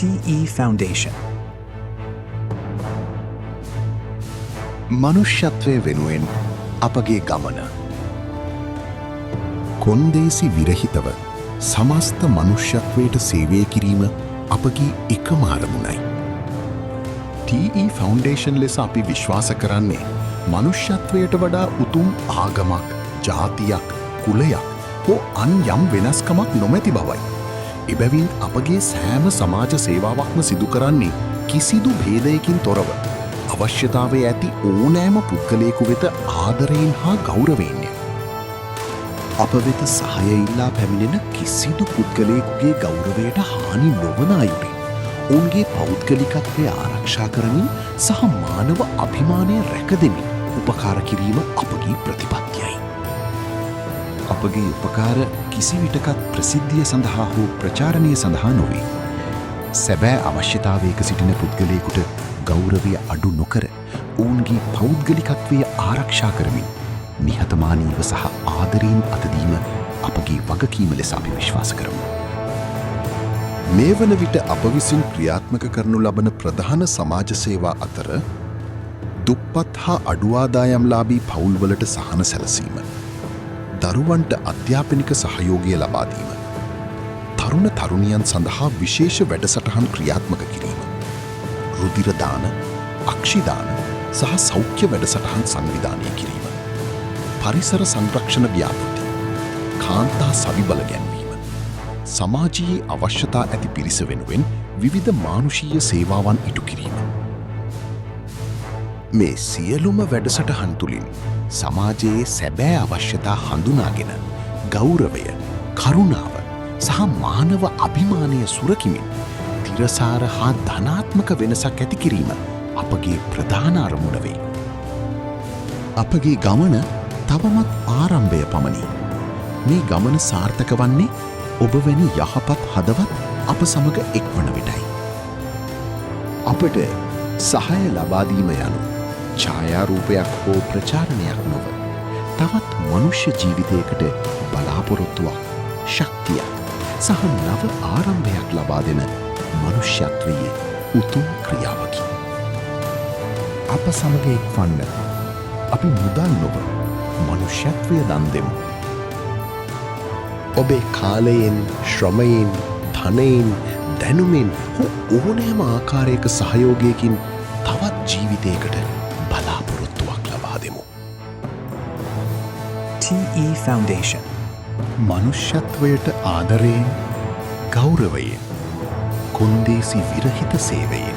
TE Foundation. මනුෂ්‍යත්වය වෙනුවෙන් අපගේ ගමන. කොන්දේසි විරහිතව සමස්ත මනුෂ්‍යත්වයට සේවය කිරීම අපගේ එකම අරමුණයි. TE ෆවුන්ඩේෂන් ලෙස අපි විශ්වාස කරන්නේ මනුෂ්‍යත්වයට වඩා උතුම් ආගමක්, ජාතියක්, කුලයක් හෝ අන් යම් වෙනස්කමක් නොමැති බවයි. එබැවින් අපගේ සෑම සමාජ සේවාවක්ම සිදු කරන්නේ කිසිදු භේදයකින් තොරව අවශ්‍යතාවය ඇති ඕනෑම පුද්ගලයෙකු වෙත ආදරයෙන් හා ගෞරවයෙන්ය. අප වෙත සහාය ඉල්ලා පැමිණෙන කිසිදු පුද්ගලයෙකුගේ ගෞරවයට හානි නොවන අයුරින් ඔවුන්ගේ පෞද්ගලිකත්වය ආරක්ෂා කරමින් සහ මානව අභිමානය රැකදෙමින් උපකාර කිරීම අපගේ ප්‍රතිපත්තියයි. අපගේ උපකාර කිසිවිටකත් ප්‍රසිද්ධිය සඳහා හෝ ප්‍රචාරණය සඳහා නොවේ. සැබෑ අවශ්‍යතාවයක සිටින පුද්ගලයෙකුට ගෞරවය අඩු නොකර ඔවුන්ගේ පෞද්ගලිකත්වය ආරක්ෂා කරමින් නිහතමානීව සහ ආදරයෙන් අතදීම අපගේ වගකීම ලෙස අපි විශ්වාස කරමු. මේ වන විට අප විසින් ක්‍රියාත්මක කරනු ලබන ප්‍රධාන සමාජ සේවා අතර දුප්පත් හා අඩුආදායම්ලාභී පවුල්වලට සහන සැලසීම, දරුවන්ට අධ්‍යාපනික සහයෝගය ලබා දීම, තරුණ තරුණියන් සඳහා විශේෂ වැඩසටහන් ක්‍රියාත්මක කිරීම, රුධිර දාන, අක්ෂිදාන සහ සෞඛ්‍ය වැඩසටහන් සංවිධානය කිරීම, පරිසර සංරක්ෂණ ව්‍යාපෘති, කාන්තා සවිබල ගැන්වීම, සමාජයේ අවශ්‍යතා ඇති පිරිස වෙනුවෙන් විවිධ මානුෂීය සේවාවන් ඉටු කිරීම. මේ සියලුම වැඩසටහන් තුළින් සමාජයේ සැබෑ අවශ්‍යතා හඳුනාගෙන ගෞරවය, කරුණාව සහ මානව අභිමානය සුරකිමින් තිරසාර හා ධනාත්මක වෙනසක් ඇති කිරීම අපගේ ප්‍රධාන අරමුණ වේ. අපගේ ගමන තවමත් ආරම්භය පමණි. මේ ගමන සාර්ථක වන්නේ ඔබ වැනි යහපත් හදවත් අප සමග එක්වන විටයි. අපට සහාය ලබාදීම යනු ඡායාරූපයක් හෝ ප්‍රචාරණයක් නොව තවත් මනුෂ්‍ය ජීවිතයකට බලාපොරොත්තුවක්, ශක්තියක් සහ නව ආරම්භයක් ලබා දෙන මනුෂ්‍යත්වයේ උතුම් ක්‍රියාවකි. අප සමග එක්වන්න. අපි මුදල් නොව මනුෂ්‍යත්වය දන් දෙමු. ඔබේ කාලයෙන්, ශ්‍රමයෙන්, ධනයෙන්, දැනුමෙන් හෝ ඕනෑම ආකාරයක සහයෝගයකින් තවත් ජීවිතයකට බලාපොරොත්තුවක් ලබා දෙමු. TE Foundation. මනුෂ්‍යත්වයට ආදරයෙන්, ගෞරවයෙන්, කොන්දේසි විරහිත සේවයෙන්.